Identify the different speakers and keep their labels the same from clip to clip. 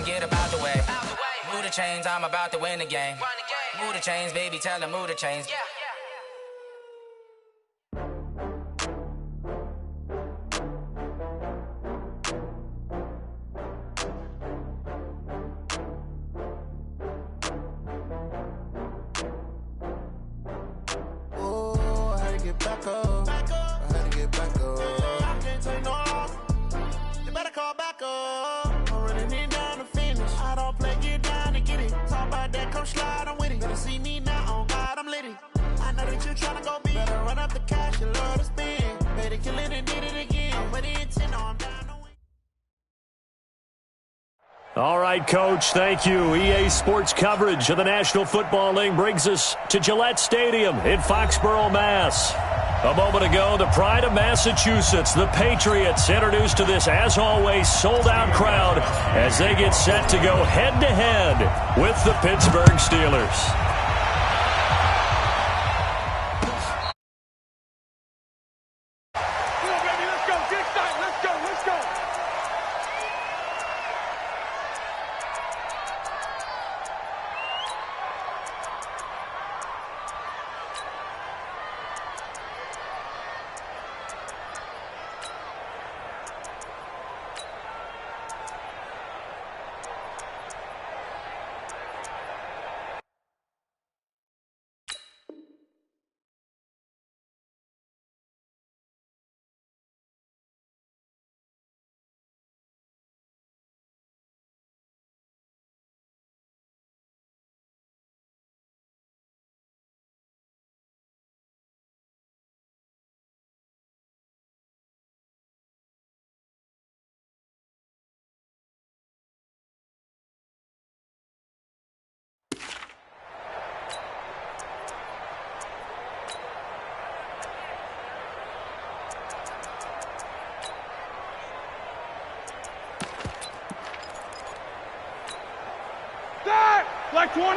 Speaker 1: get about the way. Move the chains, I'm about to win the game. Move the chains, baby, tell them move the chains.
Speaker 2: All right, Coach, thank you. EA Sports coverage of the National Football League brings us to Gillette Stadium in Foxborough, Mass. A moment ago, the pride of Massachusetts, the Patriots, introduced to this, as always, sold-out crowd as they get set to go head-to-head with the Pittsburgh Steelers.
Speaker 3: Like 20.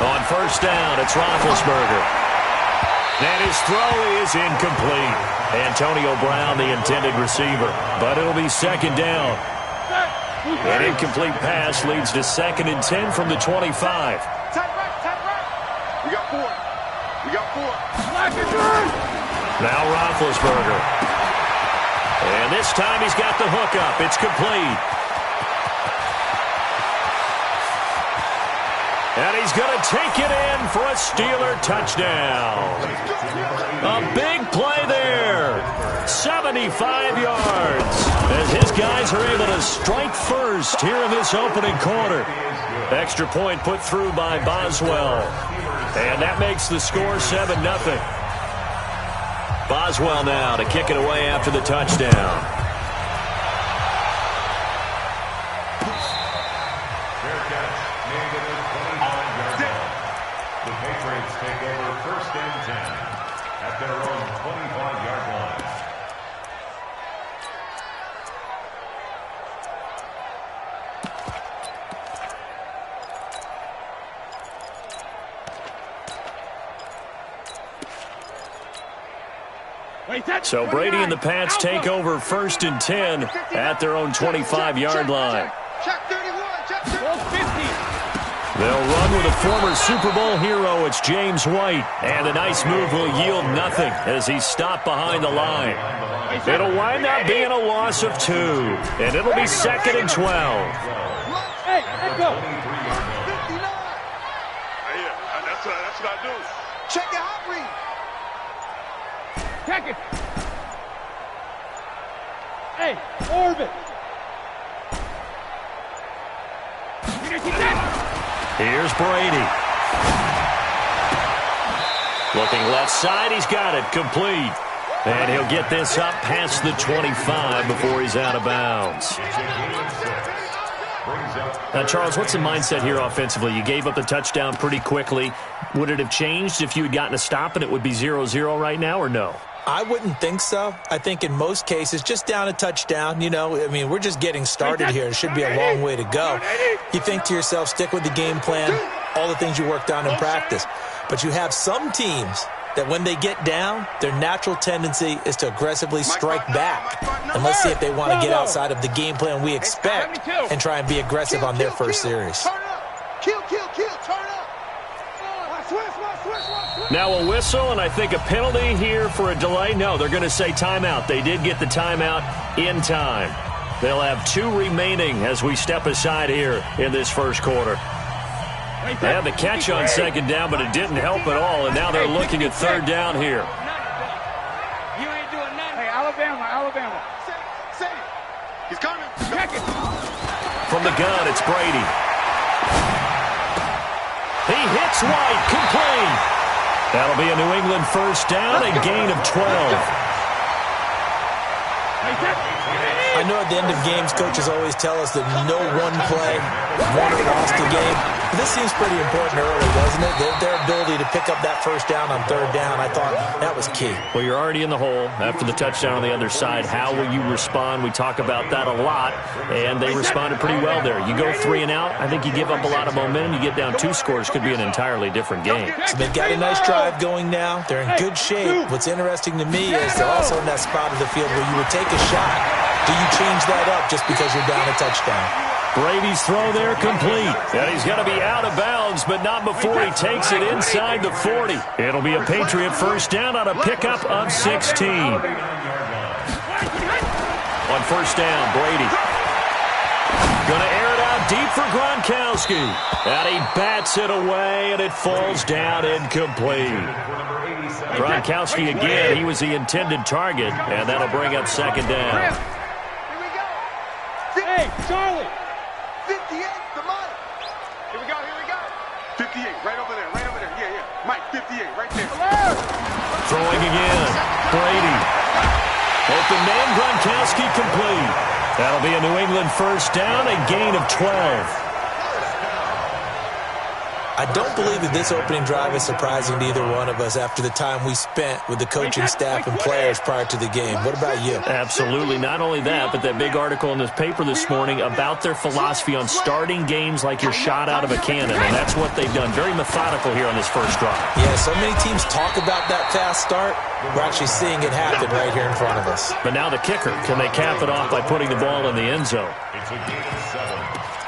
Speaker 3: On
Speaker 2: first down, it's Roethlisberger. And his throw is incomplete. Antonio Brown, the intended receiver. But it'll be second down. An incomplete pass leads to 2nd and 10 from the 25.
Speaker 3: We got 4.
Speaker 2: Now Roethlisberger. And this time he's got the hookup. It's complete. And he's going to take it in for a Steeler touchdown. A big play there. 75 yards. As his guys are able to strike first here in this opening quarter. Extra point put through by Boswell. And that makes the score 7-0. Boswell now to kick it away after the touchdown.
Speaker 4: The Patriots take over 1st and 10 at their own 25-yard line.
Speaker 2: So Brady and the Pats take over 1st and 10 at their own 25-yard line. They'll run with a former Super Bowl hero. It's James White. And the nice move will yield nothing as he's stopped behind the line. It'll wind up being a loss of 2. And it'll be 2nd and 12.
Speaker 3: Hey, let's go. That's what I do. Check your hot read. Check it. Hey, orbit.
Speaker 2: Here's Brady. Looking left side, he's got it, complete. And he'll get this up past the 25 before he's out of bounds. Now, Charles, what's the mindset here offensively? You gave up the touchdown pretty quickly. Would it have changed if you had gotten a stop and it would be 0-0 right now, or no?
Speaker 5: I wouldn't think so. I think in most cases, just down a touchdown, you know, I mean, we're just getting started here. It should be a long way to go. You think to yourself, stick with the game plan, all the things you worked on in practice. But you have some teams that when they get down, their natural tendency is to aggressively strike back. And let's see if they want to get outside of the game plan we expect and try and be aggressive on their first series.
Speaker 2: Now a whistle, and I think a penalty here for a delay. No, they're going to say timeout. They did get the timeout in time. They'll have 2 remaining as we step aside here in this first quarter. They had the catch on second down, but it didn't help at all, and now they're looking at third down here.
Speaker 3: You ain't doing nothing. Hey, Alabama. Say it. He's coming. Check it.
Speaker 2: From the gun, it's Brady. He hits White, complete. That'll be a New England first down, a gain of 12.
Speaker 5: I know at the end of games, coaches always tell us that no one play won or lost a game. But this seems pretty important early, doesn't it? Their ability to pick up that first down on third down, I thought that was key.
Speaker 2: Well, you're already in the hole after the touchdown on the other side. How will you respond? We talk about that a lot, and they responded pretty well there. You go 3 and out, I think you give up a lot of momentum. You get down 2 scores, could be an entirely different game.
Speaker 5: So they've got a nice drive going now. They're in good shape. What's interesting to me is they're also in that spot of the field where you would take a shot. Do you change that up just because you're down a touchdown?
Speaker 2: Brady's throw there complete. And he's going to be out of bounds, but not before he takes it inside the 40. It'll be a Patriot first down on a pickup of 16. On first down, Brady. Going to air it out deep for Gronkowski. And he bats it away, and it falls down incomplete. Gronkowski again, he was the intended target, and that'll bring up second down.
Speaker 3: Hey, Charlie. 58, come on. Here we go. 58, right over there. Yeah. Mike, 58, right there.
Speaker 2: Throwing again. Brady. Open man, Gronkowski complete. That'll be a New England first down, a gain of 12.
Speaker 5: I don't believe that this opening drive is surprising to either one of us after the time we spent with the coaching staff and players prior to the game. What about you?
Speaker 2: Absolutely. Not only that, but that big article in this paper this morning about their philosophy on starting games like you're shot out of a cannon, and that's what they've done. Very methodical here on this first drive.
Speaker 5: Yeah, so many teams talk about that fast start. We're actually seeing it happen right here in front of us.
Speaker 2: But now the kicker. Can they cap it off by putting the ball in the end zone?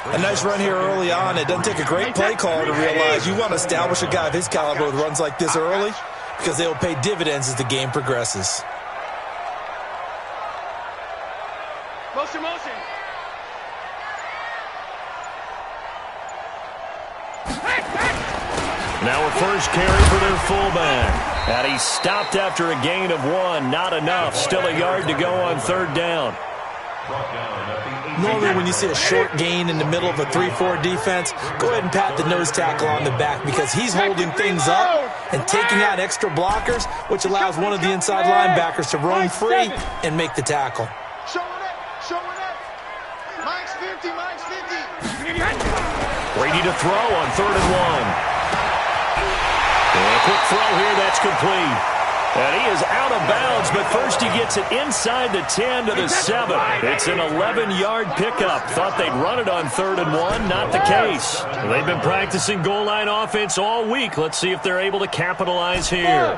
Speaker 5: A nice run here early on. It doesn't take a great play caller to realize you want to establish a guy of his caliber with runs like this early because they will pay dividends as the game progresses.
Speaker 3: Motion.
Speaker 2: Now a first carry for their fullback. And he stopped after a gain of 1. Not enough. Still a yard to go on third down.
Speaker 5: Normally when you see a short gain in the middle of a 3-4 defense, go ahead and pat the nose tackle on the back because he's holding things up and taking out extra blockers, which allows one of the inside linebackers to roam free and make the tackle.
Speaker 3: Showing up. Mike's 50.
Speaker 2: Brady to throw on 3rd and 1. And a quick throw here, that's complete. And he is out of bounds, but first he gets it inside the 10 to the 7. It's an 11-yard pickup. Thought they'd run it on 3rd and 1. Not the case. They've been practicing goal line offense all week. Let's see if they're able to capitalize here.
Speaker 3: Hey,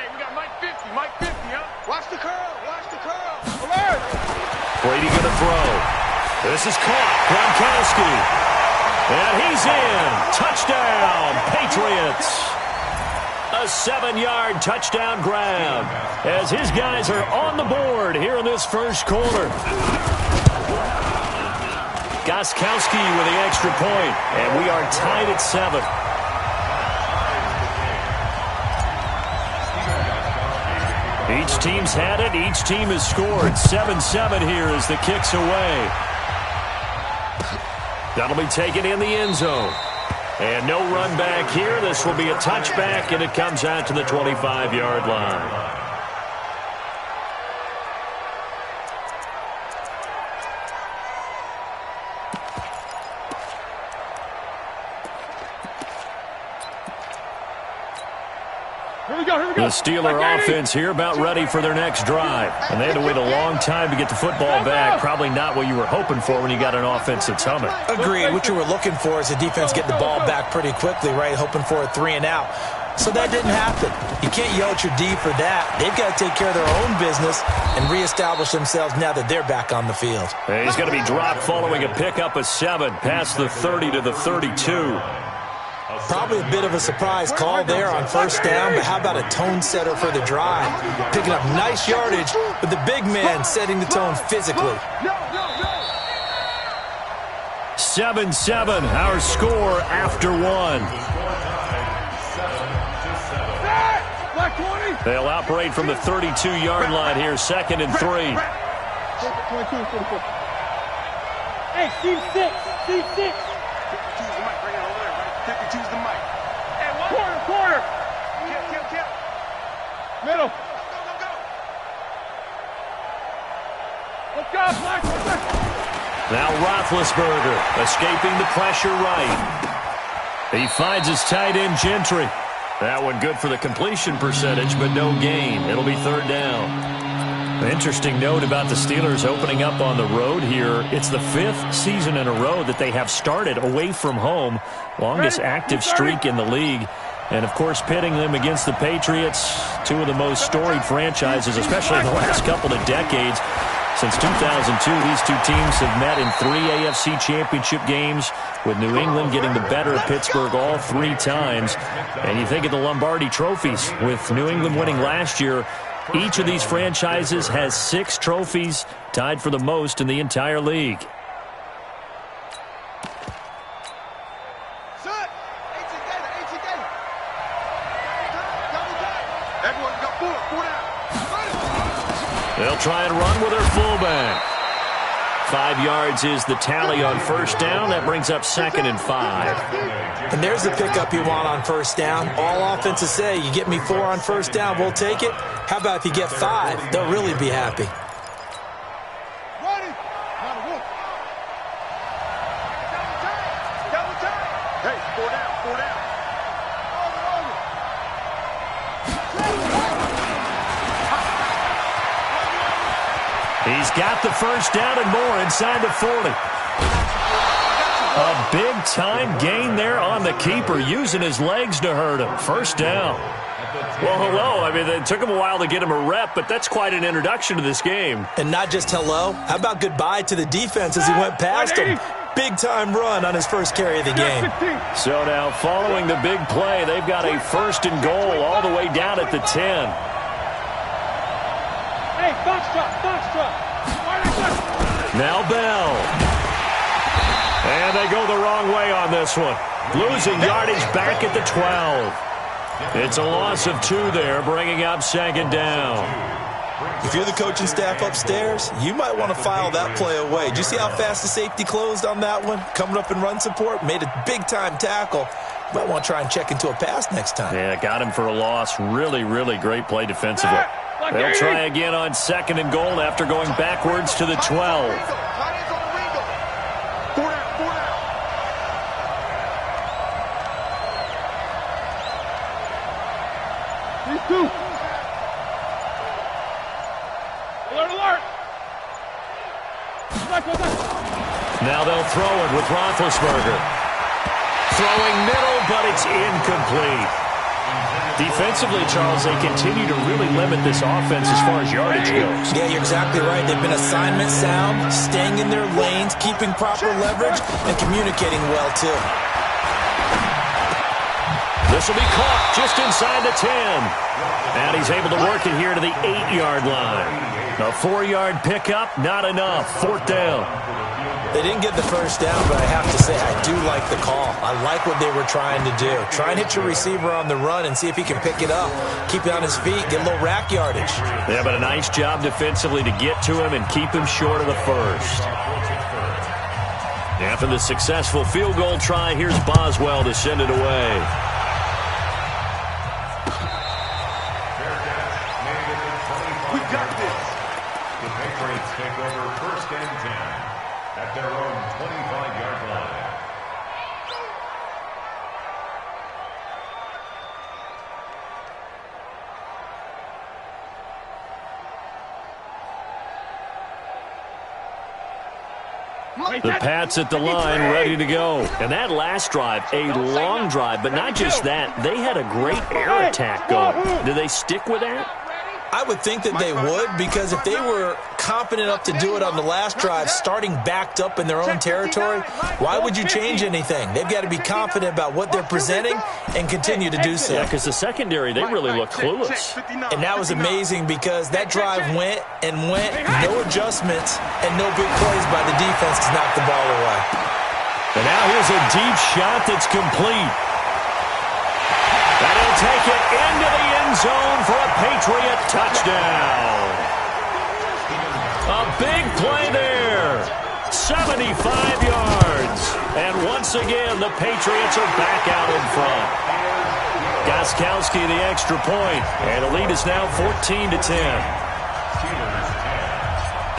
Speaker 3: we got Mike 50, huh? Watch the curl. Alert!
Speaker 2: Brady going to throw. This is caught. Gronkowski. And he's in. Touchdown, Patriots. A 7-yard touchdown grab as his guys are on the board here in this first quarter. Gronkowski with the extra point, and we are tied at 7. Each team's had it. Each team has scored. 7-7 here as the kick's away. That'll be taken in the end zone. And no run back here. This will be a touchback, and it comes out to the 25-yard line.
Speaker 3: Here we go.
Speaker 2: The Steeler offense here about ready for their next drive. And they had to wait a long time to get the football back. Probably not what you were hoping for when you got an offense that's humming.
Speaker 5: Agreed. What you were looking for is the defense get the ball back pretty quickly, right? Hoping for a 3 and out. So that didn't happen. You can't yell at your D for that. They've got to take care of their own business and reestablish themselves now that they're back on the field.
Speaker 2: And he's going to be dropped following a pickup of 7 past the 30 to the 32.
Speaker 5: Probably a bit of a surprise call there on first down, but how about a tone setter for the drive? Picking up nice yardage, but the big man setting the tone physically.
Speaker 2: 7-7, our score after 1. They'll operate from the 32-yard line here, 2nd and 3.
Speaker 6: Hey, Steve 6.
Speaker 3: 52's the mic. Bring it over there, right? 52's the mic. Hey, what?
Speaker 6: Quarter.
Speaker 3: Kill.
Speaker 6: Middle.
Speaker 3: Go.
Speaker 6: Let's go, Black.
Speaker 2: Now Roethlisberger escaping the pressure right. He finds his tight end Gentry. That one good for the completion percentage, but no gain. It'll be 3rd down. An interesting note about the Steelers opening up on the road here. It's the 5th season in a row that they have started away from home. Longest active streak in the league. And, of course, pitting them against the Patriots, 2 of the most storied franchises, especially in the last couple of decades. Since 2002, these 2 teams have met in 3 AFC championship games, with New England getting the better of Pittsburgh all 3 times. And you think of the Lombardi trophies, with New England winning last year. Each of these franchises has 6 trophies, tied for the most in the entire league. They'll try and run with their fullback. 5 yards is the tally on first down. That brings up 2nd and 5.
Speaker 5: And there's the pickup you want on first down. All offenses say, you get me 4 on first down, we'll take it. How about if you get 5? They'll really be happy.
Speaker 3: Hey, 4 down.
Speaker 2: He's got the first down and more inside the 40. A big-time gain there on the keeper, using his legs to hurt him. First down. Well, hello. I mean, it took him a while to get him a rep, but that's quite an introduction to this game.
Speaker 5: And not just hello. How about goodbye to the defense as he went past him? Big-time run on his first carry of the game.
Speaker 2: So now, following the big play, they've got a 1st and goal all the way down at the 10.
Speaker 6: Hey, Foxtrot.
Speaker 2: Now Bell. And they go the wrong way on this one. Losing yardage back at the 12. It's a loss of 2 there, bringing up 2nd down.
Speaker 5: If you're the coaching staff upstairs, you might want to file that play away. Did you see how fast the safety closed on that one? Coming up in run support, made a big-time tackle. You might want to try and check into a pass next time.
Speaker 2: Yeah, got him for a loss. Really, really great play defensively. They'll try again on 2nd and goal after going backwards to the 12.
Speaker 3: 4 down.
Speaker 6: These 2. Alert.
Speaker 2: Now they'll throw it with Roethlisberger. Throwing middle, but it's incomplete. Defensively, Charles, they continue to really limit this offense as far as yardage goes.
Speaker 5: Yeah, you're exactly right. They've been assignment sound, staying in their lanes, keeping proper leverage, and communicating well, too.
Speaker 2: This will be caught just inside the 10. And he's able to work it here to the 8-yard line. A 4-yard pickup, not enough. 4th down.
Speaker 5: They didn't get the first down, but I have to say, I do like the call. I like what they were trying to do. Try and hit your receiver on the run and see if he can pick it up. Keep it on his feet, get a little rack yardage.
Speaker 2: Yeah, but a nice job defensively to get to him and keep him short of the first. After the successful field goal try, here's Boswell to send it away.
Speaker 3: We got this.
Speaker 4: The Patriots take over 1st and 10 at their own 25-yard line.
Speaker 2: The Pats at the line, ready to go. And that last drive, a long drive, but not just that. They had a great air attack going. Do they stick with that?
Speaker 5: I would think that they would, because if they were confident enough to do it on the last drive, starting backed up in their own territory, why would you change anything? They've got to be confident about what they're presenting and continue to do so.
Speaker 2: Yeah, because the secondary, they really looked clueless.
Speaker 5: And that was amazing, because that drive went and went, no adjustments, and no big plays by the defense to knock the ball away.
Speaker 2: And now here's a deep shot that's complete. And he'll take it into the end zone for a Patriot touchdown. A big play there. 75 yards. And once again, the Patriots are back out in front. Gostkowski the extra point, and the lead is now 14-10.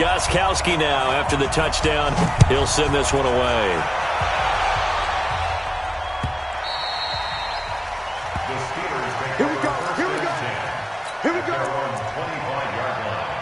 Speaker 2: Gostkowski now, after the touchdown, he'll send this one away.
Speaker 3: Here we go. Here we go. Here we go.
Speaker 4: 25-yard line.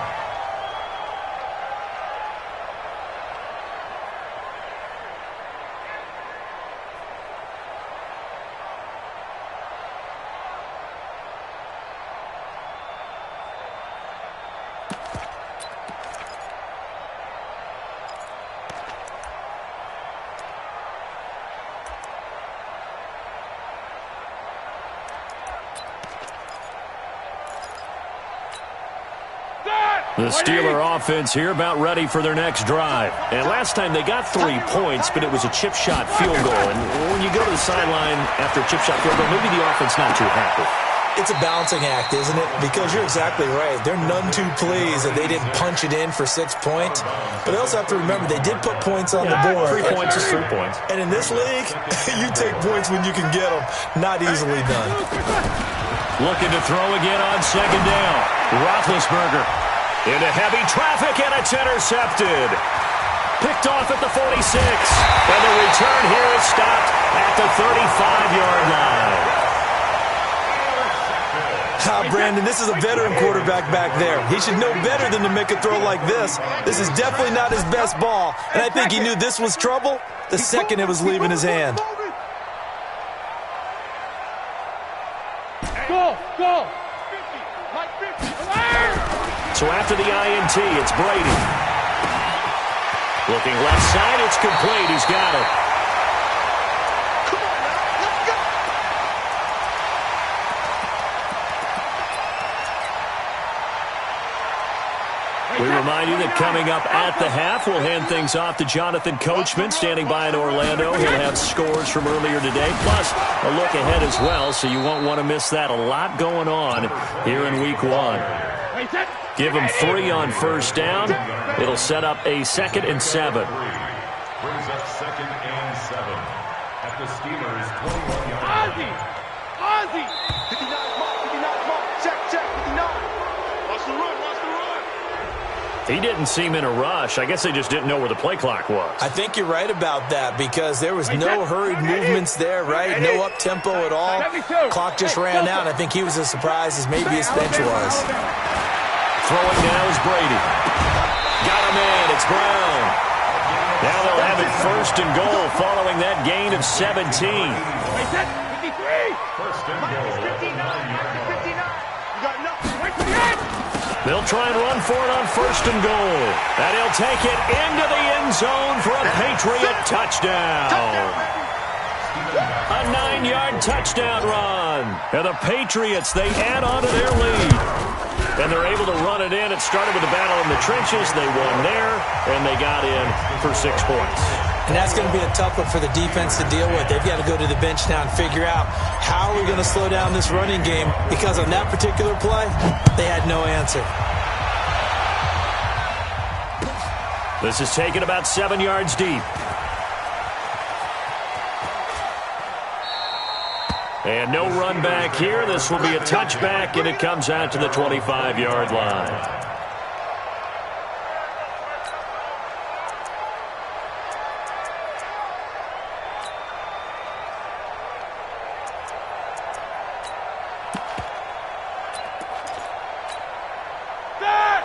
Speaker 2: The Steeler offense here about ready for their next drive. And last time they got 3 points, but it was a chip shot field goal. And when you go to the sideline after a chip shot field goal, maybe the offense not too happy.
Speaker 5: It's a balancing act, isn't it? Because you're exactly right. They're none too pleased that they didn't punch it in for 6 points. But they also have to remember they did put points on the board.
Speaker 2: 3 points is 3 points.
Speaker 5: And in this league, you take points when you can get them. Not easily done.
Speaker 2: Looking to throw again on second down. Roethlisberger into heavy traffic, and it's intercepted. Picked off at the 46. And the return here is stopped at the 35-yard line.
Speaker 5: Brandon, this is a veteran quarterback back there. He should know better than to make a throw like this. This is definitely not his best ball, and I think he knew this was trouble the second it was leaving his hand.
Speaker 6: Go!
Speaker 2: So after the INT, it's Brady. Looking left side, it's complete. He's got it.
Speaker 3: Come on now, let's go.
Speaker 2: We remind you that coming up at the half, we'll hand things off to Jonathan Coachman, standing by in Orlando. He'll have scores from earlier today, plus a look ahead as well, so you won't want to miss that. A lot going on here in Week 1. Give him 3 on first down. It'll set up a 2nd and 7.
Speaker 4: Brings up 2nd and 7 at the Steelers' 21-yard line.
Speaker 6: Ozzy!
Speaker 3: 59 mark. Check, 59. Watch the run.
Speaker 2: He didn't seem in a rush. I guess they just didn't know where the play clock was.
Speaker 5: I think you're right about that, because there was no hurried movements there, right? No up-tempo at all. Clock just ran out. I think he was as surprised as maybe his bench was.
Speaker 2: Throwing now is Brady. Got him in. It's Brown. Now they'll have it 1st and goal following that gain of 17.
Speaker 6: 53!
Speaker 4: First and goal at the 9-yard line.
Speaker 3: You got nothing.
Speaker 2: They'll try and run for it on 1st and goal. And he'll take it into the end zone for a Patriot touchdown. A 9-yard touchdown run. And the Patriots, they add on to their lead. And they're able to run it in. It started with a battle in the trenches. They won there, and they got in for 6 points.
Speaker 5: And that's going to be a tough one for the defense to deal with. They've got to go to the bench now and figure out how are we going to slow down this running game, because on that particular play, they had no answer.
Speaker 2: This is taken about 7 yards deep. And no run back here. This will be a touchback, and it comes out to the 25-yard line.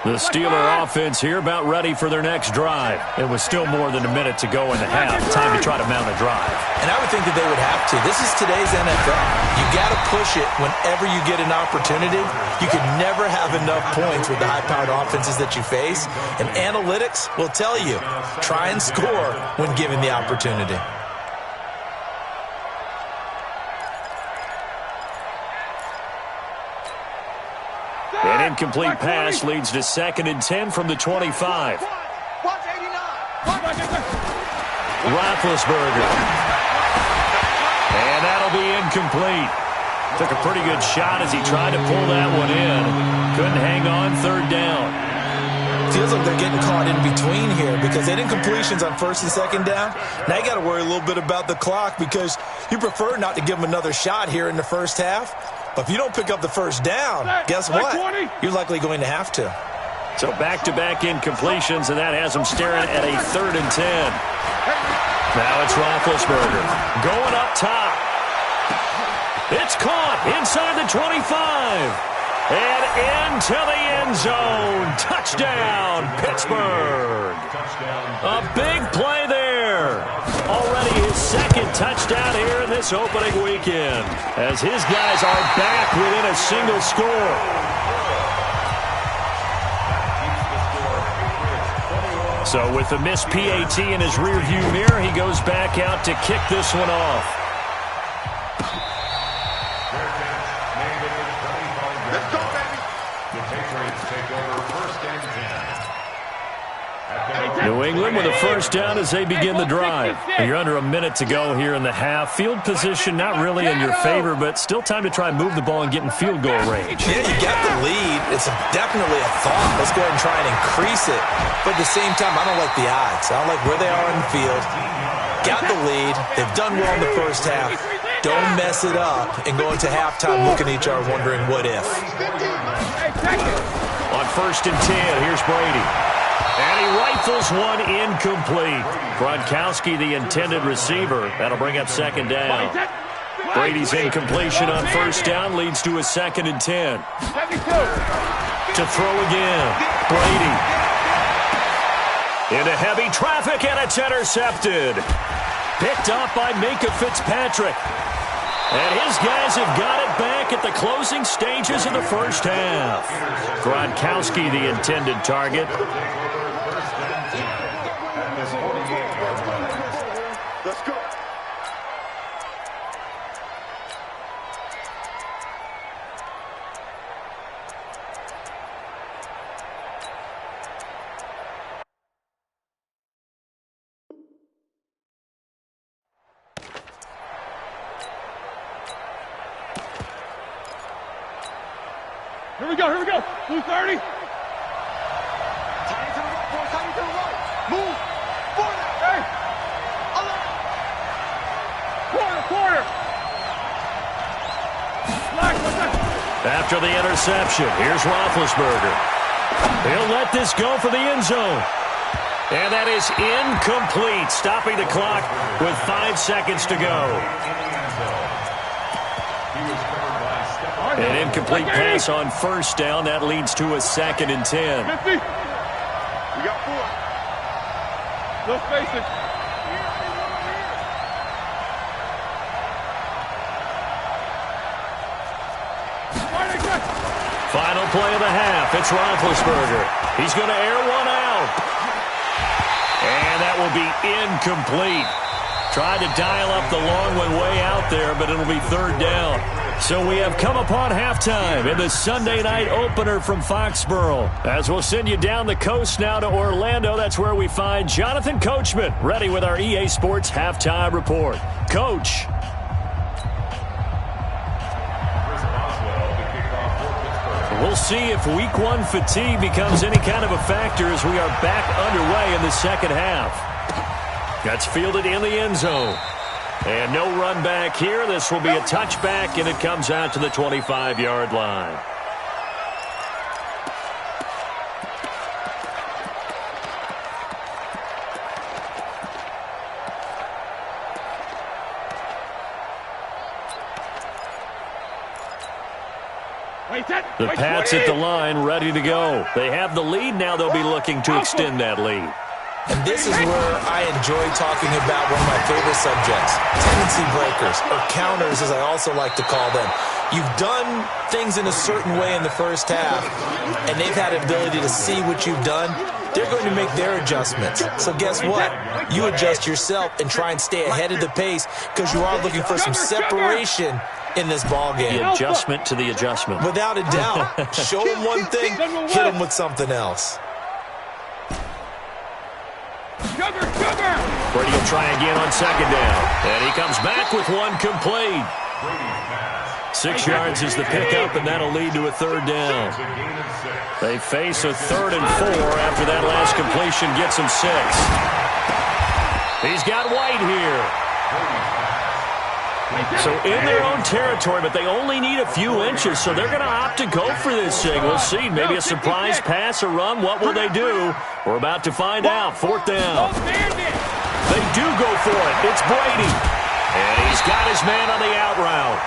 Speaker 2: The Steeler offense here about ready for their next drive. It was still more than a minute to go in the half. Time to try to mount a drive.
Speaker 5: And I would think that they would have to. This is today's NFL. You got to push it whenever you get an opportunity. You can never have enough points with the high-powered offenses that you face. And analytics will tell you, try and score when given the opportunity.
Speaker 2: An incomplete pass leads to 2nd and 10 from the 25. Roethlisberger. And that'll be incomplete. Took a pretty good shot as he tried to pull that one in. Couldn't hang on 3rd down.
Speaker 5: Feels like they're getting caught in between here because they did incompletions on 1st and 2nd down. Now you got to worry a little bit about the clock because you prefer not to give them another shot here in the first half. But if you don't pick up the 1st down, guess what? You're likely going to have to.
Speaker 2: So back-to-back incompletions, and that has them staring at a 3rd and 10. Now it's Roethlisberger going up top. It's caught inside the 25. And into the end zone. Touchdown, Pittsburgh. A big play there. Already his 2nd touchdown here in this opening weekend, as his guys are back within a single score. So with the missed PAT in his rearview mirror, he goes back out to kick this one off. New England with a 1st down as they begin the drive. You're under a minute to go here in the half. Field position not really in your favor, but still time to try and move the ball and get in field goal range.
Speaker 5: Yeah, you got the lead. It's definitely a thought. Let's go ahead and try and increase it. But at the same time, I don't like the odds. I don't like where they are in the field. Got the lead. They've done well in the first half. Don't mess it up and go into halftime looking at each other wondering what if.
Speaker 2: On 1st and 10, here's Brady. And he rifles one incomplete. Gronkowski, the intended receiver. That'll bring up 2nd down. Brady's incompletion on 1st down leads to a 2nd and 10. To throw again. Brady. Into heavy traffic, and it's intercepted. Picked up by Minka Fitzpatrick. And his guys have got it back at the closing stages of the first half. Gronkowski, the intended target.
Speaker 3: Let's go.
Speaker 6: Here we go, here we go. Blue 30.
Speaker 3: Tight to the right, boys. Tight to the right. Move. Forward.
Speaker 6: Hey. Quarter.
Speaker 2: After the interception, here's Roethlisberger. He'll let this go for the end zone. And that is incomplete, stopping the clock with 5 seconds to go. An incomplete pass on 1st down. That leads to a 2nd and 10.
Speaker 6: 50.
Speaker 3: We got 4.
Speaker 6: No spacing.
Speaker 2: Final play of the half. It's Roethlisberger. He's going to air one out. And that will be incomplete. Tried to dial up the long one way out there, but it'll be 3rd down. So we have come upon halftime in the Sunday night opener from Foxborough. As we'll send you down the coast now to Orlando, that's where we find Jonathan Coachman ready with our EA Sports halftime report. Coach. We'll see if Week 1 fatigue becomes any kind of a factor as we are back underway in the second half. That's fielded in the end zone. And no run back here. This will be a touchback, and it comes out to the 25-yard line.
Speaker 6: Wait.
Speaker 2: The Pats at the line, ready to go. They have the lead now. They'll be looking to extend that lead.
Speaker 5: And this is where I enjoy talking about one of my favorite subjects, tendency breakers, or counters as I also like to call them. You've done things in a certain way in the first half, and they've had an ability to see what you've done. They're going to make their adjustments. So guess what? You adjust yourself and try and stay ahead of the pace because you are looking for some separation in this ball game.
Speaker 2: The adjustment to the adjustment.
Speaker 5: Without a doubt. Show them one thing, hit them with something else.
Speaker 2: Brady will try again on second down. And he comes back with one complete. 6 yards is the pickup, and that'll lead to a third down. They face a 3rd and 4 after that last completion gets him 6. He's got White here. So in their own territory, but they only need a few inches, so they're going to opt to go for this thing. We'll see. Maybe a surprise pass or run. What will they do? We're about to find out. 4th down. They do go for it. It's Brady. And he's got his man on the out route.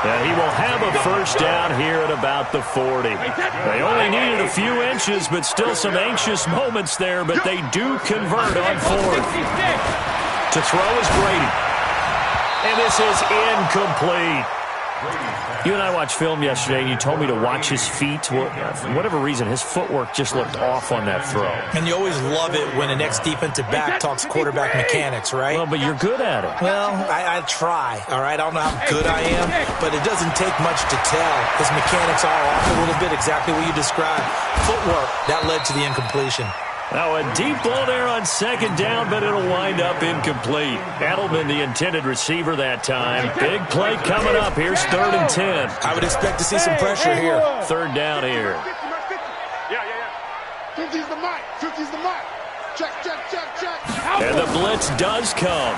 Speaker 2: And he will have a first down here at about the 40. They only needed a few inches, but still some anxious moments there, but they do convert on 4th. To throw is Brady. And this is incomplete. You and I watched film yesterday, and you told me to watch his feet. For whatever reason, his footwork just looked off on that throw.
Speaker 5: And you always love it when an ex-defensive back talks quarterback mechanics, right?
Speaker 2: Well, but you're good at it.
Speaker 5: Well, I try, all right? I don't know how good I am, but it doesn't take much to tell. His mechanics are off a little bit, exactly what you described. Footwork, that led to the incompletion.
Speaker 2: Now a deep ball there on second down, but it'll wind up incomplete. Edelman, the intended receiver that time. Big play coming up. Here's 3rd and 10.
Speaker 5: I would expect to see some pressure here.
Speaker 2: 3rd down here.
Speaker 3: Yeah. 50's the mic. 50's the mic. Check.
Speaker 2: And the blitz does come.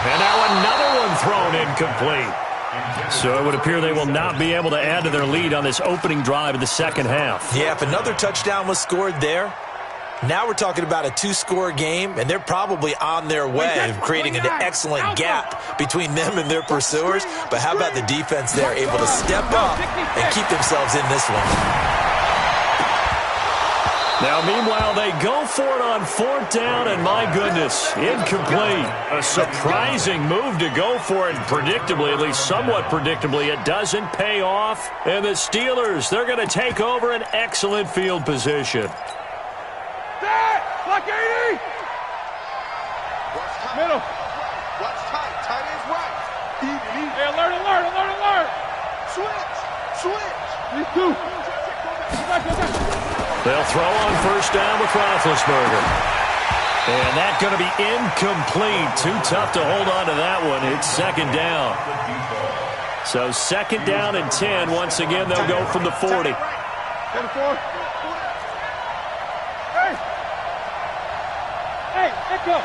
Speaker 2: And now another one thrown incomplete. So it would appear they will not be able to add to their lead on this opening drive of the second half.
Speaker 5: Yeah, if another touchdown was scored there, now we're talking about a 2-score game, and they're probably on their way of creating an excellent gap between them and their pursuers. But how about the defense there, able to step up and keep themselves in this one?
Speaker 2: Now, meanwhile, they go for it on 4th down, and my goodness, incomplete. A surprising move to go for it, predictably, at least somewhat predictably. It doesn't pay off, and the Steelers, they're going to take over an excellent field position.
Speaker 6: Block 80! Middle.
Speaker 3: Watch tight. Tight ends right. Even.
Speaker 6: Hey, alert!
Speaker 3: Switch.
Speaker 6: These two. Go back.
Speaker 2: They'll throw on 1st down with Roethlisberger. And that's going to be incomplete. Too tough to hold on to that one. It's 2nd down. So 2nd down and 10. Once again, they'll go from the 40.
Speaker 6: 44. Hey, echo.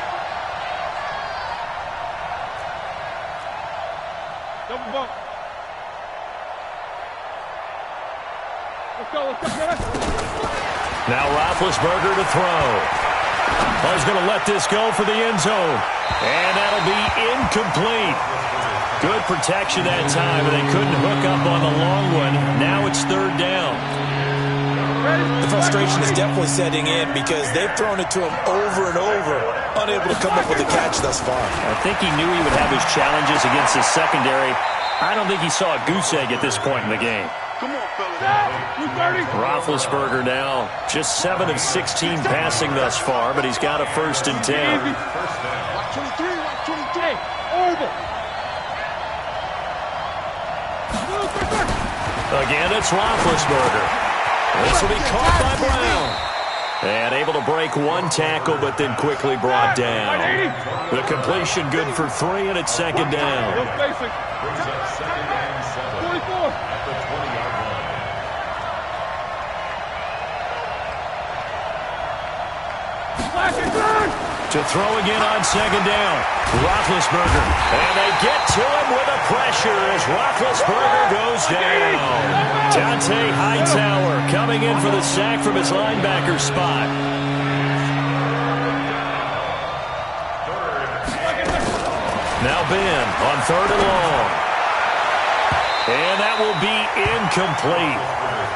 Speaker 6: Double bump. Let's go.
Speaker 2: Now Roethlisberger to throw. He's going to let this go for the end zone. And that'll be incomplete. Good protection that time, but they couldn't hook up on the long one. Now it's 3rd down.
Speaker 5: The frustration is definitely setting in because they've thrown it to him over and over, unable to come up with a catch thus far.
Speaker 2: I think he knew he would have his challenges against his secondary. I don't think he saw a goose egg at this point in the game.
Speaker 3: Come on, fellas.
Speaker 2: Roethlisberger now just 7 of 16 passing thus far, but he's got a 1st and 10.
Speaker 3: Watch 23.
Speaker 6: Over.
Speaker 2: Again, it's Roethlisberger. This will be caught by Brown. And able to break one tackle, but then quickly brought down. The completion good for 3, and it's 2nd down.
Speaker 6: Brings
Speaker 4: up 2nd and 7.
Speaker 6: 44.
Speaker 4: At the 20-yard line.
Speaker 2: To throw again on 2nd down. Roethlisberger. And they get to him with a pressure as Roethlisberger goes down. Dante Hightower coming in for the sack from his linebacker spot. Now Ben on 3rd and long. And that will be incomplete.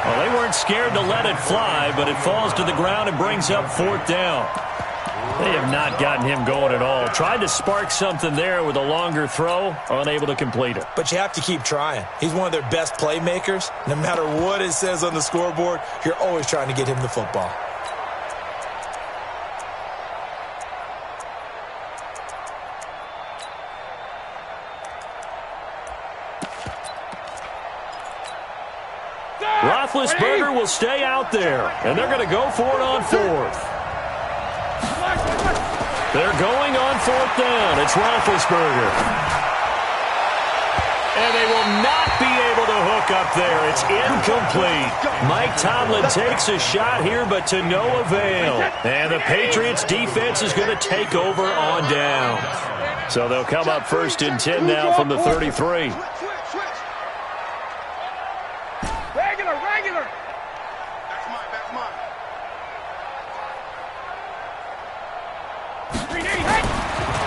Speaker 2: Well, they weren't scared to let it fly, but it falls to the ground and brings up 4th down. They have not gotten him going at all. Tried to spark something there with a longer throw, unable to complete it.
Speaker 5: But you have to keep trying. He's one of their best playmakers. No matter what it says on the scoreboard, you're always trying to get him the football.
Speaker 2: Roethlisberger will stay out there, and they're going to go for it on 4th. They're going on 4th down. It's Roethlisberger. And they will not be able to hook up there. It's incomplete. Mike Tomlin takes a shot here, but to no avail. And the Patriots defense is going to take over on downs. So they'll come up 1st and 10 now from the 33.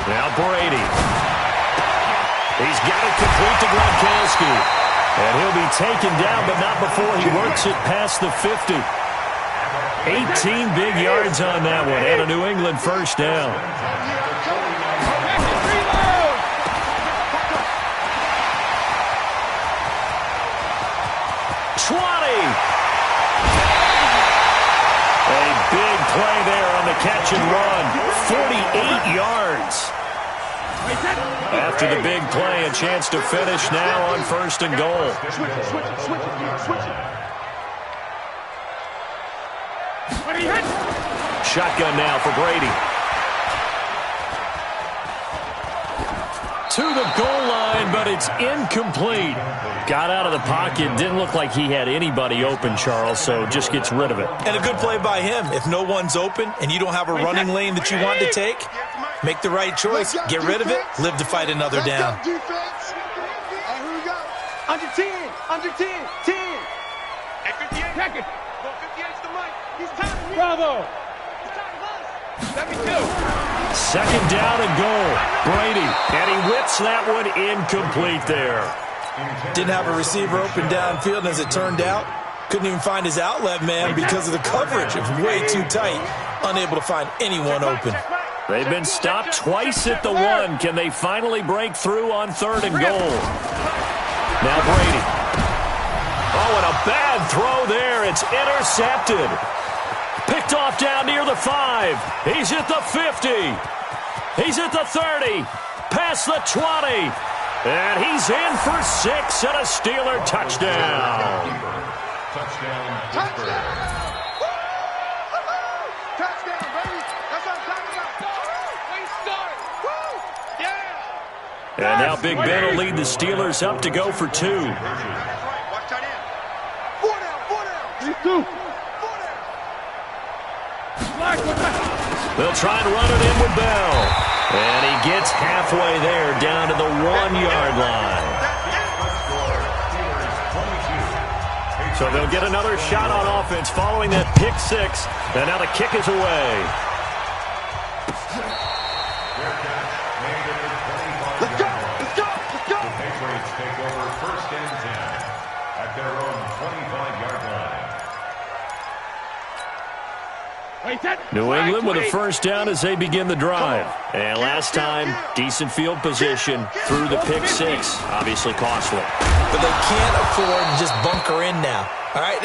Speaker 2: Now Brady. He's got it complete to Gronkowski. And he'll be taken down, but not before he works it past the 50. 18 big yards on that one, and a New England 1st down. A big play there on the catch and run. 48 yards. After the big play, a chance to finish now on 1st and goal. Shotgun now for Brady. To the goal line, but it's incomplete. Got out of the pocket. Didn't look like he had anybody open, Charles, so just gets rid of it.
Speaker 5: And a good play by him. If no one's open and you don't have a running lane that you want to take, make the right choice. Get rid of it. Live to fight another down.
Speaker 3: Here we go. Under 10. Under 10. 10. At 58.
Speaker 6: Check it.
Speaker 3: 58's the mic. He's tired of me.
Speaker 6: Bravo.
Speaker 3: He's tired of us.
Speaker 6: 72.
Speaker 2: 2nd down and goal. Brady. And he whips that one incomplete there.
Speaker 5: Didn't have a receiver open downfield, and as it turned out, couldn't even find his outlet man because of the coverage. It was way too tight. Unable to find anyone open.
Speaker 2: They've been stopped twice at the 1. Can they finally break through on 3rd and goal? Now Brady. Oh, and a bad throw there. It's intercepted. Picked off down near the 5. He's at the 50. He's at the 30. Past the 20. And he's in for 6 and a Steeler touchdown.
Speaker 4: Touchdown, Pittsburgh.
Speaker 3: Touchdown, baby. That's what I'm talking about. We started. Woo! Yeah.
Speaker 2: And now Big Ben will lead the Steelers up to go for 2.
Speaker 3: That's right. Watch that in. 4 down. 4 down.
Speaker 6: 3-2.
Speaker 2: They'll try and run it in with Bell. And he gets halfway there, down to the 1-yard line. So they'll get another shot on offense following that pick 6. And now the kick is away.
Speaker 3: Let's go. Let's go. Let's go.
Speaker 4: The Patriots take over 1st and 10 at their own 25-yard line.
Speaker 2: New England with a 1st down as they begin the drive. And last time, decent field position through the pick 6. Obviously costly.
Speaker 5: But they can't afford to just bunker in now. All right,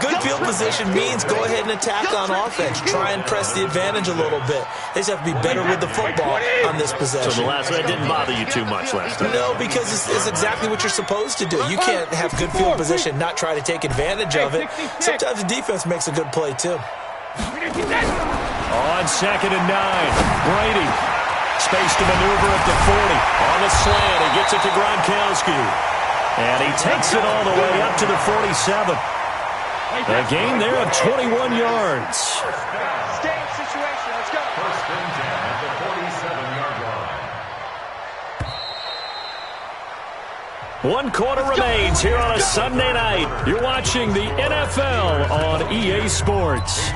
Speaker 5: good field position means go ahead and attack on offense. Try and press the advantage a little bit. They just have to be better with the football on this possession.
Speaker 2: So the last one didn't bother you too much last time?
Speaker 5: No, because it's exactly what you're supposed to do. You can't have good field position, not try to take advantage of it. Sometimes the defense makes a good play, too.
Speaker 2: On 2nd and 9, Brady. Space to maneuver at the 40. On the slant, he gets it to Gronkowski. And he takes it all the way up to the 47. A gain there of 21 yards.
Speaker 3: Stay in situation. Let's go.
Speaker 4: 1st and 10 at the 47-yard line.
Speaker 2: 1 quarter remains here on a Sunday night. You're watching the NFL on EA Sports.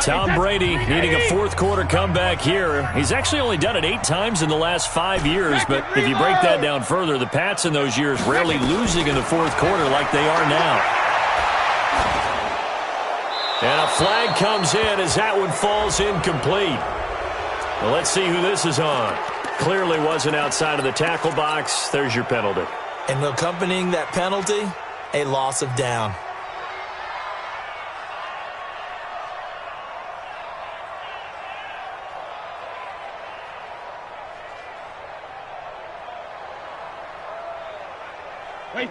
Speaker 2: Tom Brady needing a fourth-quarter comeback here. He's actually only done it 8 times in the last 5 years, but if you break that down further, the Pats in those years rarely losing in the fourth quarter like they are now. And a flag comes in as that one falls incomplete. Well, let's see who this is on. Clearly wasn't outside of the tackle box. There's your penalty.
Speaker 5: And accompanying that penalty, a loss of down.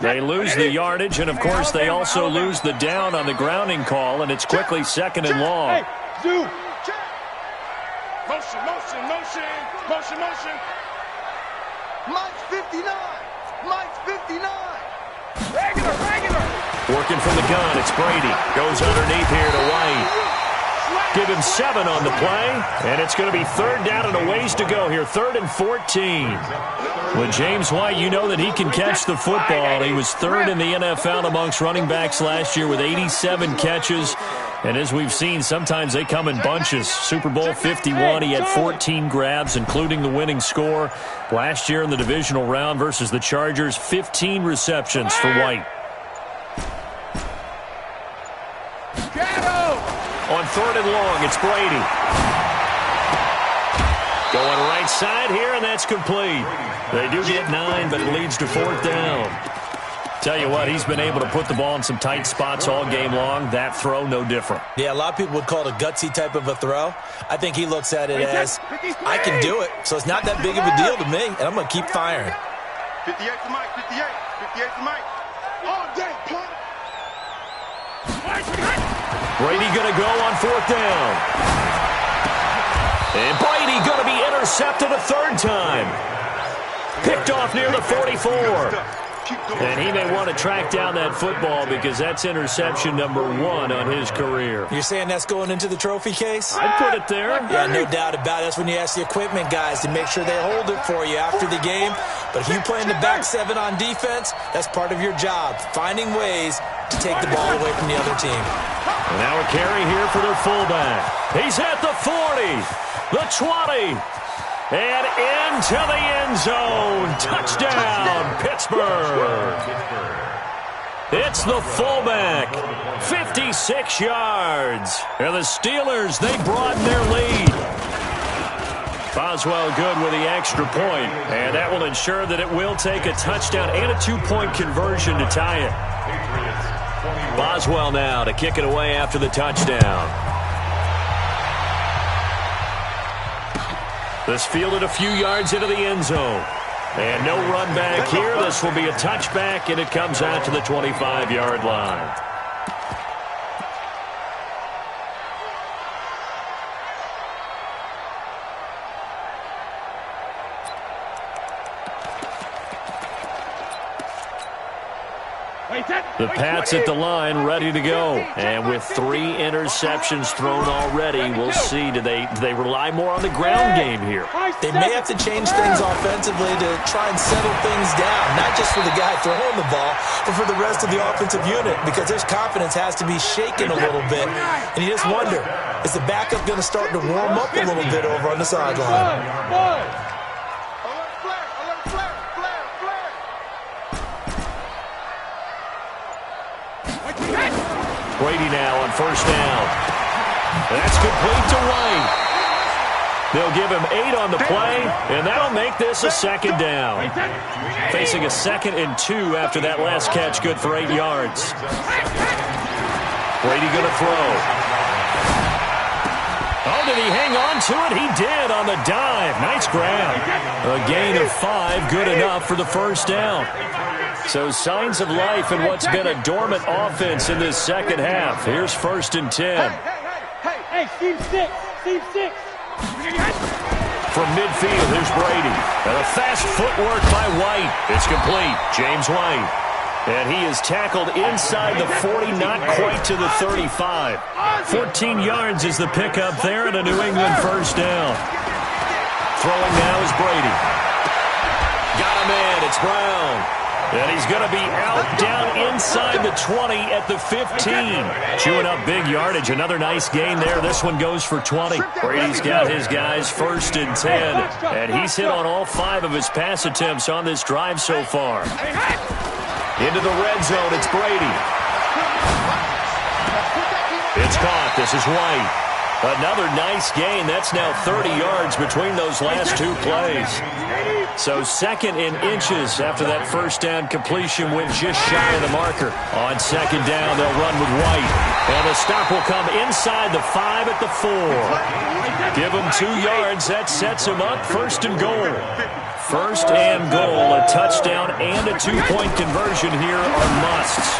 Speaker 2: They lose the yardage, and, of course, they also lose the down on the grounding call, and it's quickly 2nd and long.
Speaker 6: Hey, Zoo.
Speaker 3: Motion, motion, motion, motion, motion. Mike's 59. Mike's 59. Regular.
Speaker 2: Working from the gun, it's Brady. Goes underneath here to White. Give him 7 on the play, and it's going to be 3rd down and a ways to go here. 3rd and 14. With James White, you know that he can catch the football. He was 3rd in the NFL amongst running backs last year with 87 catches. And as we've seen, sometimes they come in bunches. Super Bowl 51, he had 14 grabs, including the winning score. Last year in the divisional round versus the Chargers, 15 receptions for White. On 3rd and long, it's Brady. Going right side here, and that's complete. They do get 9, but it leads to 4th down. Tell you what, he's been able to put the ball in some tight spots all game long. That throw, no different.
Speaker 5: Yeah, a lot of people would call it a gutsy type of a throw. I think he looks at it as, I can do it, so it's not that big of a deal to me, and I'm going to keep firing.
Speaker 3: 58 to Mike, 58. 58 to Mike. All day, punt.
Speaker 2: Brady going to go on 4th down. And Brady going to be intercepted a 3rd time. Picked off near the 44. And he may want to track down that football because that's interception number 1 on his career.
Speaker 5: You're saying that's going into the trophy case?
Speaker 2: I'd put it there.
Speaker 5: Yeah, no doubt about it. That's when you ask the equipment guys to make sure they hold it for you after the game. But if you play in the back 7 on defense, that's part of your job, finding ways to take the ball away from the other team.
Speaker 2: And now a carry here for their fullback. He's at the 40, the 20. And into the end zone. Touchdown, Pittsburgh. It's the fullback. 56 yards. And the Steelers, they broaden their lead. Boswell good with the extra point. And that will ensure that it will take a touchdown and a 2-point conversion to tie it. Boswell now to kick it away after the touchdown. This fielded a few yards into the end zone. And no run back here. This will be a touchback, and it comes out to the 25-yard line. The Pats at the line, ready to go. And with 3 interceptions thrown already, we'll see. Do they rely more on the ground game here?
Speaker 5: They may have to change things offensively to try and settle things down, not just for the guy throwing the ball, but for the rest of the offensive unit, because their confidence has to be shaken a little bit. And you just wonder, is the backup going to start to warm up a little bit over on the sideline?
Speaker 2: Brady now on 1st down. That's complete to White. They'll give him 8 on the play, and that'll make this a 2nd down. Facing a 2nd and 2 after that last catch, good for 8 yards. Brady going to throw. Oh, did he hang on to it? He did on the dive. Nice grab. A gain of 5, good enough for the 1st down. So signs of life in what's been a dormant offense in this second half. Here's 1st and 10.
Speaker 6: Hey, Steve 6. Steve 6.
Speaker 2: From midfield, here's Brady. And a fast footwork by White. It's complete. James White. And he is tackled inside the 40, not quite to the 35. 14 yards is the pickup there, and a New England 1st down. Throwing now is Brady. Got a man. It's Brown. And he's going to be out down inside the 20 at the 15. Chewing up big yardage. Another nice gain there. This one goes for 20. Brady's got his guys 1st and 10. And he's hit on all 5 of his pass attempts on this drive so far. Into the red zone, it's Brady. It's caught. This is White. Another nice gain. That's now 30 yards between those last 2 plays. So 2nd in inches after that first down completion went just shy of the marker. On 2nd down, they'll run with White. And the stop will come inside the 5 at the 4. Give him 2 yards. That sets him up 1st and goal. 1st and goal. A touchdown and a 2-point conversion here are musts.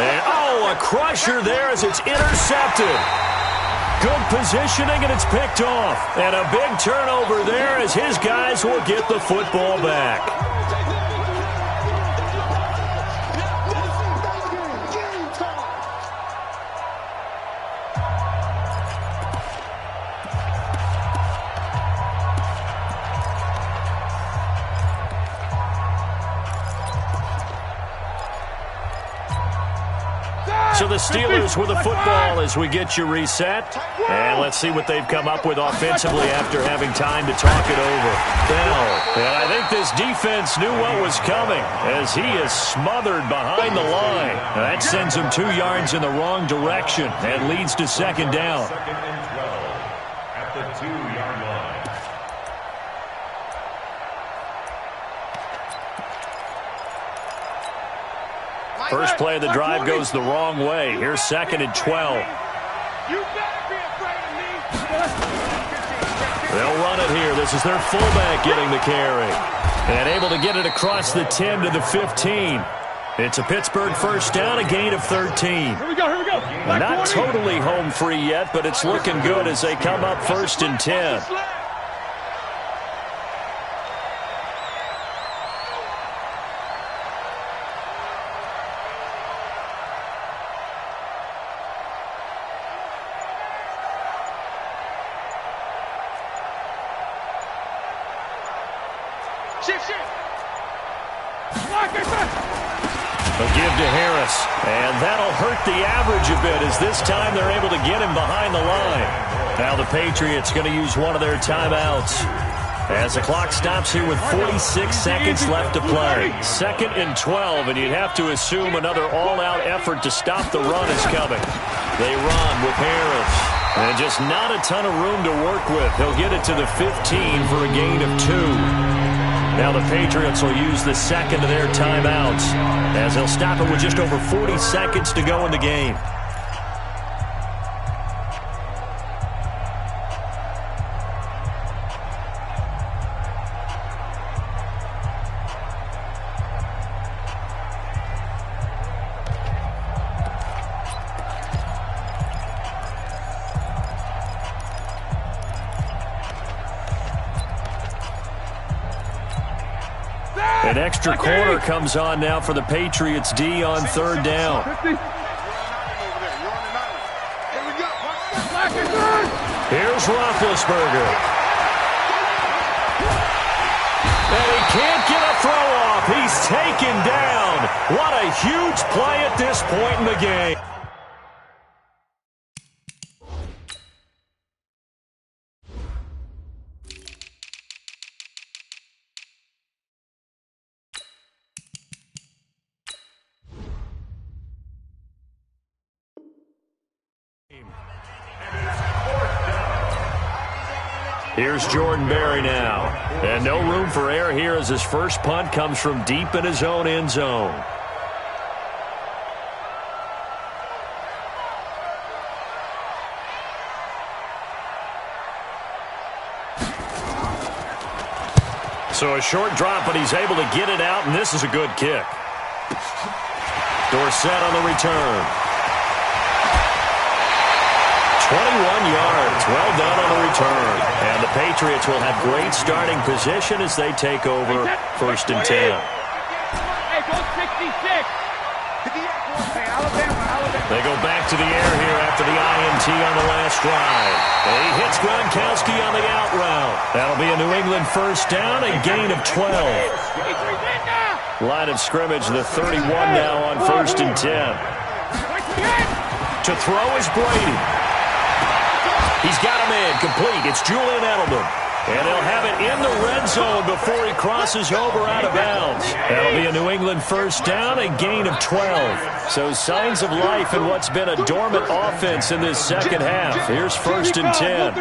Speaker 2: And, a crusher there as it's intercepted. Good positioning, and it's picked off. And a big turnover there as his guys will get the football back. So the Steelers with the football as we get you reset. And let's see what they've come up with offensively after having time to talk it over. And I think this defense knew what was coming as he is smothered behind the line. That sends him 2 yards in the wrong direction and leads to 2nd down.
Speaker 4: 2nd and 12 at the 2-yard line.
Speaker 2: First play of the drive goes the wrong way. Here's 2nd and 12.
Speaker 6: You better be afraid of me.
Speaker 2: They'll run it here. This is their fullback getting the carry. And able to get it across the 10 to the 15. It's a Pittsburgh first down, a gain of 13.
Speaker 6: Here we go, here we go.
Speaker 2: Not totally home free yet, but it's looking good as they come up 1st and 10. A give to Harris, and that'll hurt the average a bit as this time they're able to get him behind the line. Now the Patriots going to use one of their timeouts as the clock stops here with 46 seconds left to play. 2nd and 12, and you'd have to assume another all-out effort to stop the run is coming. They run with Harris, and just not a ton of room to work with. He'll get it to the 15 for a gain of 2. Now the Patriots will use the 2nd of their timeouts as they'll stop it with just over 40 seconds to go in the game. An extra corner comes on now for the Patriots D on 3rd down. Here's Roethlisberger. And he can't get a throw off. He's taken down. What a huge play at this point in the game. Here's Jordan Berry now. And no room for error here as his first punt comes from deep in his own end zone. So a short drop, but he's able to get it out, and this is a good kick. Dorsett on the return. 21 yards. Well done on the return. And the Patriots will have great starting position as they take over 1st and 10.
Speaker 6: Hey, go 66.
Speaker 2: They go back to the air here after the INT on the last drive. And he hits Gronkowski on the out route. That'll be a New England first down, a gain of 12. Line of scrimmage, the 31 now on 1st and 10. To throw is Brady. He's got him in, complete. It's Julian Edelman. And he'll have it in the red zone before he crosses over out of bounds. That'll be a New England first down, a gain of 12. So signs of life in what's been a dormant offense in this second half. Here's 1st and 10.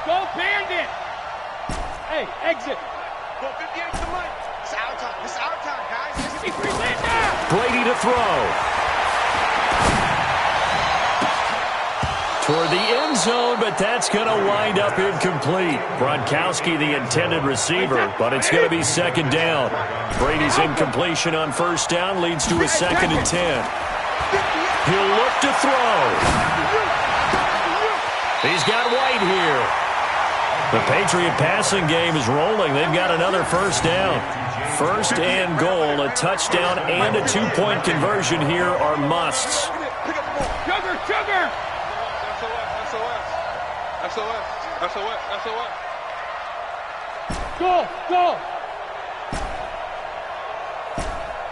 Speaker 6: Go Bandit! Hey, exit.
Speaker 3: Go 58 to Mike. It's our time. It's our time, guys.
Speaker 2: Brady to throw. Toward the end zone, but that's going to wind up incomplete. Gronkowski, the intended receiver, but it's going to be 2nd down. Brady's incompletion on 1st down leads to a 2nd and 10. He'll look to throw. He's got White here. The Patriot passing game is rolling. They've got another 1st down. 1st and goal, a touchdown and a 2-point conversion here are musts.
Speaker 6: Sugar!
Speaker 3: SOS.
Speaker 6: Go!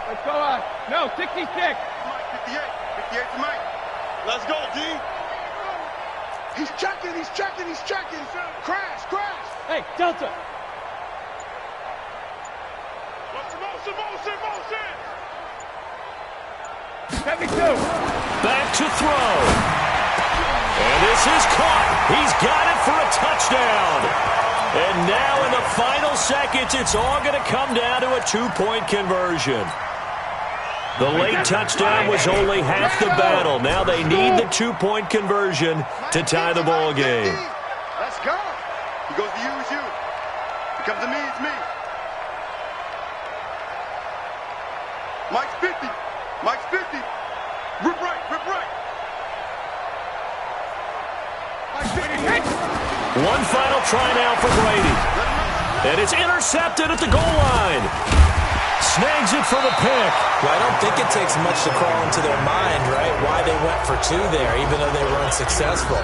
Speaker 6: Let's go on. No, 66.
Speaker 3: Mike, 58 to Mike. Let's go, D. He's checking. Crash.
Speaker 6: Hey, Delta.
Speaker 3: Motion.
Speaker 6: 72.
Speaker 2: Back to throw. And this is caught. He's got it for a touchdown. And now in the final seconds, it's all going to come down to a 2-point conversion. The late touchdown was only half the battle. Now they need the 2-point conversion to tie the ball game.
Speaker 3: Let's go. He goes to you, it's you. It comes to me, it's me. Mike's 50. Rip right.
Speaker 2: One final try now for Brady. And it's intercepted at the goal line. Snags it for the pick.
Speaker 5: Well, I don't think it takes much to crawl into their mind, right, why they went for 2 there, even though they were unsuccessful.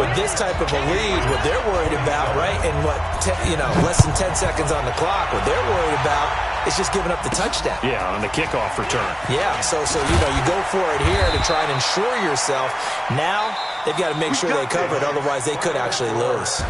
Speaker 5: With this type of a lead, what they're worried about, right, and less than 10 seconds on the clock, what they're worried about is just giving up the touchdown.
Speaker 2: Yeah, on the kickoff return.
Speaker 5: Yeah, so you go for it here to try and ensure yourself. Now they've got to make sure they cover it, otherwise they could actually lose.